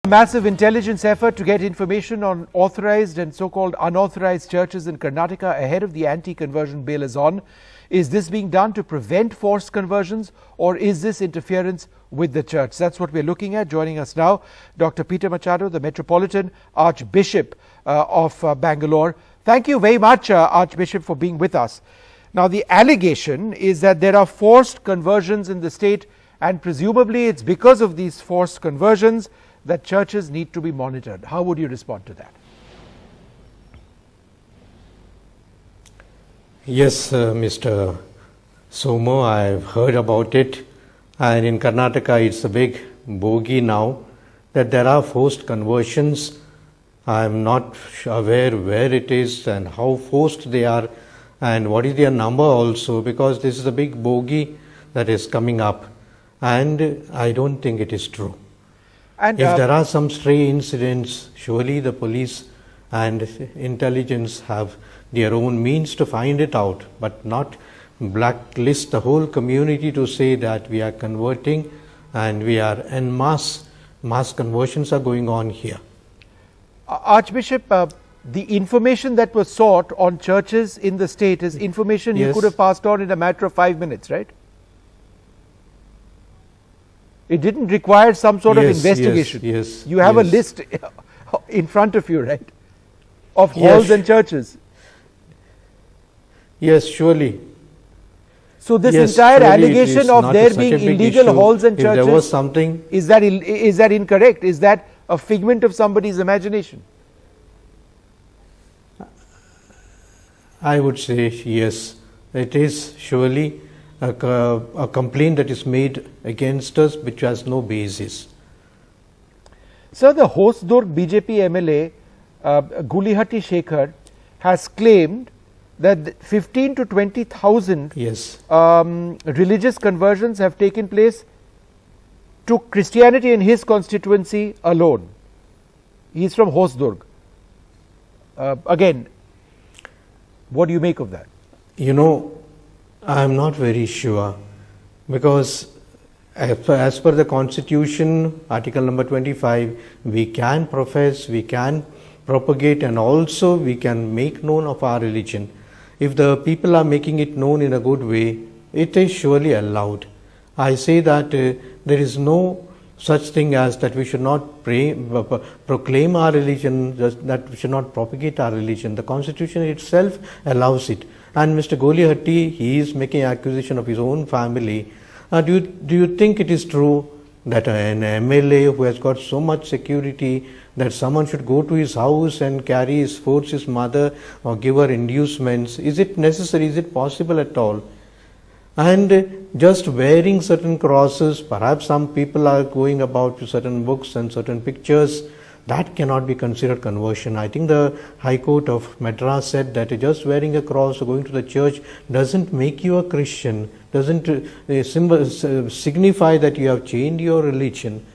Massive intelligence effort to get information on authorized and so-called unauthorized churches in Karnataka ahead of the anti-conversion bill is on. Is this being done to prevent forced conversions, or is this interference with the church? That's what we're looking at. Joining us now, Dr. Peter Machado, the Metropolitan Archbishop of Bangalore. Thank you very much, Archbishop, for being with us. Now, the allegation is that there are forced conversions in the state, and presumably it's because of these forced conversions that churches need to be monitored. How would you respond to that? Yes, Mr. Somo, I've heard about it, and in Karnataka it's a big bogey now that there are forced conversions. I'm not aware where it is and how forced they are and what is their number also, because this is a big bogey that is coming up, and I don't think it is true. And if there are some stray incidents, surely the police and intelligence have their own means to find it out, but not blacklist the whole community to say that we are converting and we are en mass conversions are going on here. Archbishop, the information that was sought on churches in the state is information you could have passed on in a matter of 5 minutes, right? It didn't require some sort of investigation. Yes. You have a list in front of you, right, of halls and churches. Yes, surely. So this entire allegation of there being illegal halls and churches, if there was something, is that incorrect? Is that a figment of somebody's imagination? I would say yes. It is surely a complaint that is made against us which has no basis. Sir, the Hosdurg BJP MLA Gulihatti Shekhar has claimed that 15 to 20,000 religious conversions have taken place to Christianity in his constituency alone. He is from Hosdurg. Again, what do you make of that? You know, I am not very sure, because as per the Constitution, Article number 25, we can profess, we can propagate, and also we can make known of our religion. If the people are making it known in a good way, it is surely allowed. I say that there is no such thing as that we should not proclaim our religion, that we should not propagate our religion. The Constitution itself allows it. And Mr. Gulihatti, he is making accusation of his own family. Do you think it is true that an MLA who has got so much security, that someone should go to his house and force his mother or give her inducements? Is it necessary? Is it possible at all? And just wearing certain crosses, perhaps some people are going about to certain books and certain pictures, that cannot be considered conversion. I think the High Court of Madras said that just wearing a cross or going to the church doesn't make you a Christian, doesn't signify that you have changed your religion.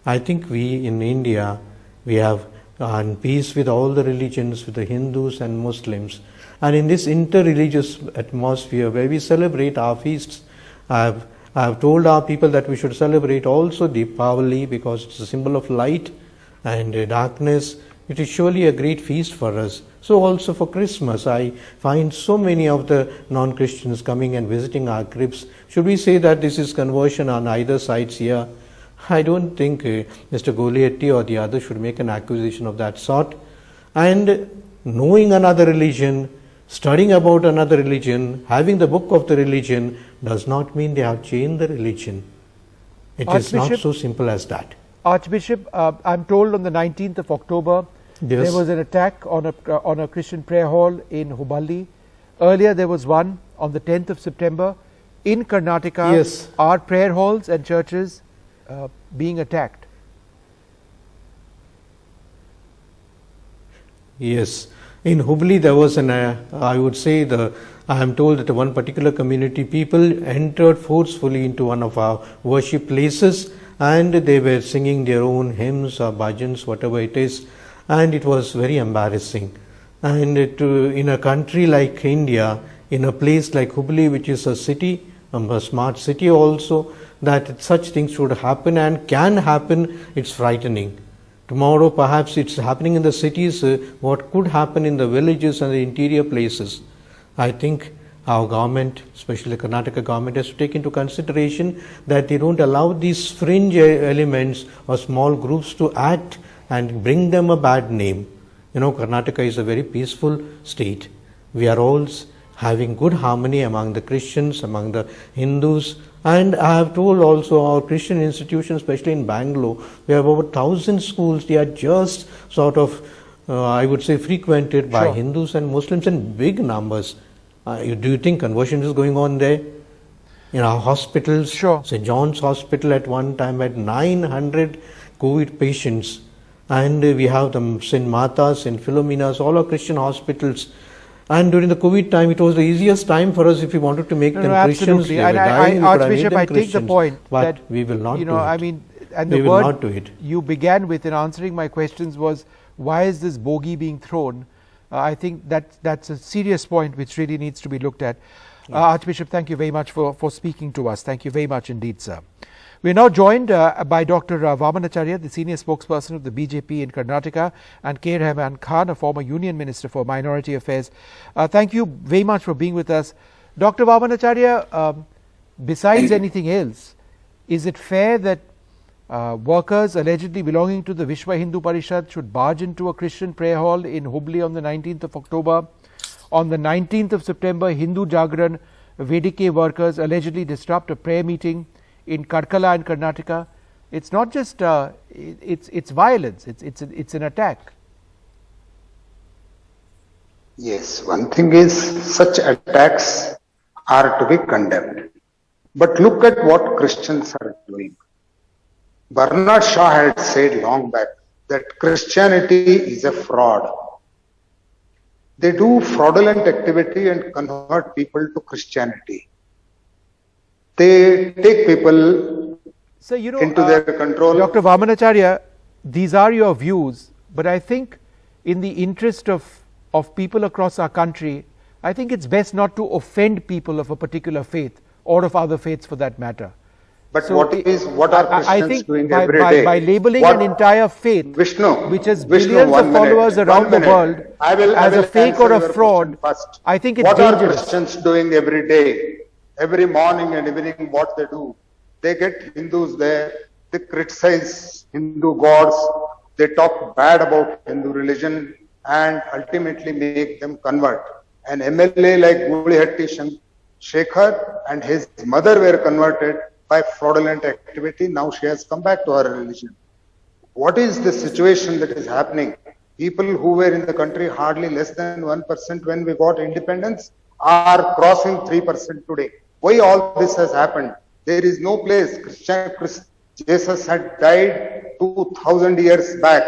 I think we in India, we have peace with all the religions, with the Hindus and Muslims. And in this inter-religious atmosphere where we celebrate our feasts, I have told our people that we should celebrate also Deepavali, because it's a symbol of light and darkness. It is surely a great feast for us. So also for Christmas, I find so many of the non-Christians coming and visiting our crypts. Should we say that this is conversion on either sides here? I don't think Mr. Gulihatti or the others should make an accusation of that sort. And knowing another religion, studying about another religion, having the book of the religion, does not mean they have changed the religion. It is not so simple as that. Archbishop, I'm told on the 19th of October, there was an attack on a Christian prayer hall in Hubballi. Earlier there was one on the 10th of September. In Karnataka, are prayer halls and churches being attacked? Yes. In Hubballi there was I would say I am told that one particular community people entered forcefully into one of our worship places, and they were singing their own hymns or bhajans, whatever it is, and it was very embarrassing. And in a country like India, in a place like Hubballi, which is a city, a smart city also, that such things should happen and can happen, it's frightening. Tomorrow perhaps it's happening in the cities, what could happen in the villages and the interior places. I think our government, especially the Karnataka government, has to take into consideration that they don't allow these fringe elements or small groups to act and bring them a bad name. You know, Karnataka is a very peaceful state. We are all having good harmony among the Christians, among the Hindus, and I have told also our Christian institutions, especially in Bangalore, we have over 1,000 schools. They are just sort of, I would say, frequented by Hindus and Muslims in big numbers. Do you think conversion is going on there? In our hospitals, St. John's Hospital at one time had 900 COVID patients. And we have the St. Martha's, St. Philomena's, all our Christian hospitals. And during the COVID time, it was the easiest time for us if we wanted to make them Christians. Absolutely. And Archbishop, I take the point that we will not do it. I mean, and the word you began with in answering my questions was, why is this bogey being thrown? I think that's a serious point which really needs to be looked at. Archbishop, thank you very much for speaking to us. Thank you very much indeed, sir. We are now joined by Dr. Vamanacharya, the senior spokesperson of the BJP in Karnataka, and K. Rahman Khan, a former Union Minister for Minority Affairs. Thank you very much for being with us. Dr. Vamanacharya, besides anything else, is it fair that workers allegedly belonging to the Vishwa Hindu Parishad should barge into a Christian prayer hall in Hubli on the 19th of October? On the 19th of September, Hindu Jagran Vedike workers allegedly disrupt a prayer meeting in Karkala in Karnataka. It's not just it's violence, it's an attack. Yes, one thing is such attacks are to be condemned. But look at what Christians are doing. Bernard Shaw had said long back that Christianity is a fraud. They do fraudulent activity and convert people to Christianity. They take people into their control. Dr. Vamanacharya, these are your views, but I think in the interest of people across our country, I think it's best not to offend people of a particular faith or of other faiths for that matter. But so what are Christians doing every day? By labeling an entire faith, Vishnu, which has billions of followers around the world, as a fake or a fraud, I think it's dangerous. What are Christians doing every day? Every morning and evening, what they do? They get Hindus there, they criticize Hindu gods, they talk bad about Hindu religion and ultimately make them convert. An MLA like Gulihatti Shekhar and his mother were converted by fraudulent activity. Now she has come back to her religion. What is the situation that is happening? People who were in the country hardly less than 1% when we got independence are crossing 3% today. Why all this has happened? There is no place. Jesus had died 2000 years back,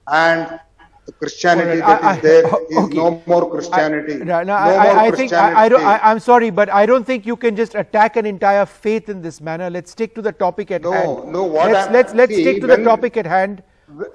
and the Christianity that is there is no more Christianity. I'm sorry, but I don't think you can just attack an entire faith in this manner. Let's stick to the topic at hand. Let's stick to the topic at hand.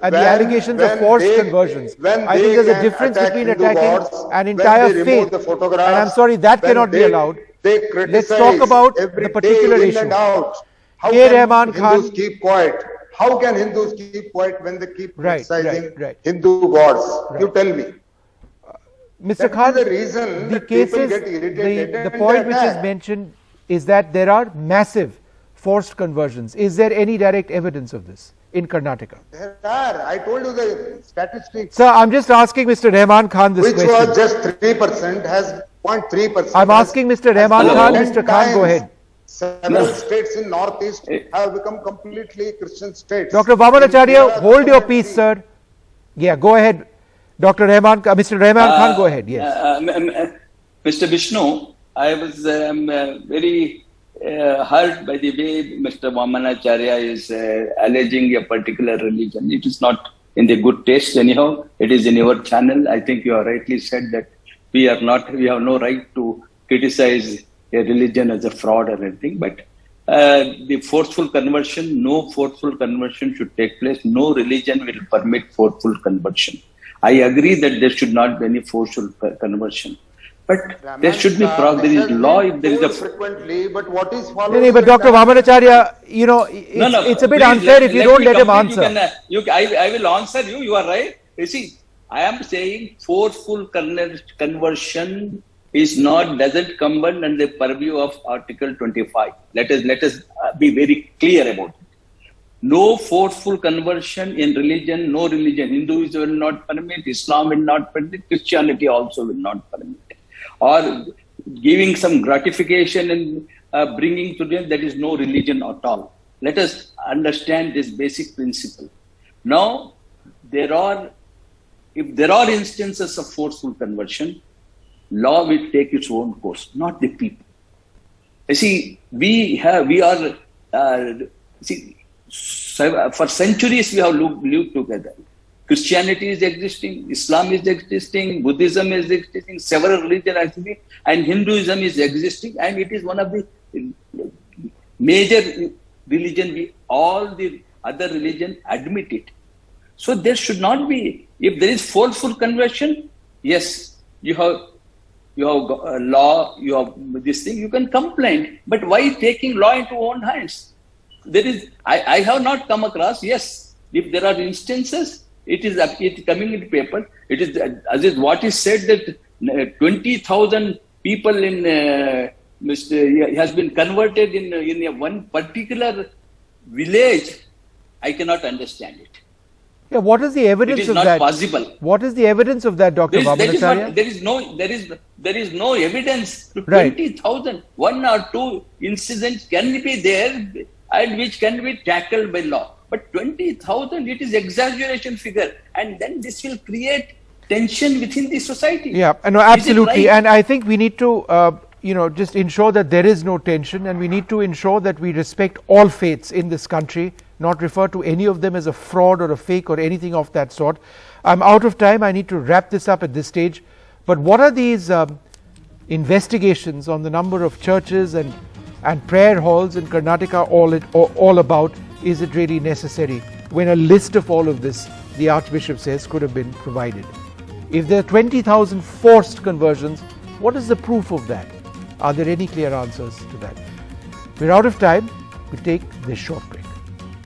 And the allegations of forced conversions. I think there's a difference between attacking an entire faith, and I'm sorry, that cannot be allowed. Let's talk about the particular issue. How can Hindus keep quiet? How can Hindus keep quiet when they keep criticizing Hindu gods? You tell me. Mr. Khan, the cases, the point which is mentioned is that there are massive forced conversions. Is there any direct evidence of this in Karnataka? There are. I told you the statistics. Sir, I'm just asking Mr. Rahman Khan this question. Which was just 3%, has 0.3%. I'm asking Mr. Rahman Khan. Mr. Khan, go ahead. Several states in Northeast have become completely Christian states. Dr. Vamanacharya, hold your peace, sir. Yeah, go ahead. Mr. Rahman Khan, go ahead. Yes. Mr. Vishnu, I was very hurt by the way Mr. Vamanacharya is alleging a particular religion. It is not in the good taste anyhow. It is in your channel. I think you have rightly said that we have no right to criticize a religion as a fraud or anything. But the forceful conversion, no forceful conversion should take place. No religion will permit forceful conversion. I agree that there should not be any forceful conversion. But there should be there is law if there is a frequently, but what is followed? No, but Dr. Vamanacharya, you know, it's a bit unfair if you don't let him answer. I will answer you. You are right. You see, I am saying forceful conversion doesn't come under the purview of Article 25. Let us be very clear about it. No forceful conversion in religion, no religion. Hinduism will not permit, Islam will not permit, Christianity also will not permit. Or giving some gratification and bringing to them, that is no religion at all. Let us understand this basic principle. Now, if there are instances of forceful conversion, law will take its own course, not the people. You see, for centuries we have lived together. Christianity is existing, Islam is existing, Buddhism is existing, several religions are existing, and Hinduism is existing, and it is one of the major religion. All the other religions admit it. So there should not be, if there is forceful conversion, yes, you have a law, you have this thing, you can complain, but why taking law into own hands? I have not come across, yes, if there are instances, it is coming in the paper. It is as what is said that 20,000 people has been converted in one particular village. I cannot understand it. Yeah, what is the evidence of that? It is not possible. What is the evidence of that, Dr. Vamanacharya? There is no evidence. Right. 20,000, one or two incidents can be there, and which can be tackled by law. But 20,000, it is exaggeration figure, and then this will create tension within the society. Yeah, no, absolutely. Right? And I think we need to, just ensure that there is no tension, and we need to ensure that we respect all faiths in this country, not refer to any of them as a fraud or a fake or anything of that sort. I'm out of time. I need to wrap this up at this stage. But what are these investigations on the number of churches and prayer halls in Karnataka all about? Is it really necessary when a list of all of this, the Archbishop says, could have been provided? If there are 20,000 forced conversions, what is the proof of that? Are there any clear answers to that? We're out of time. We take this short break.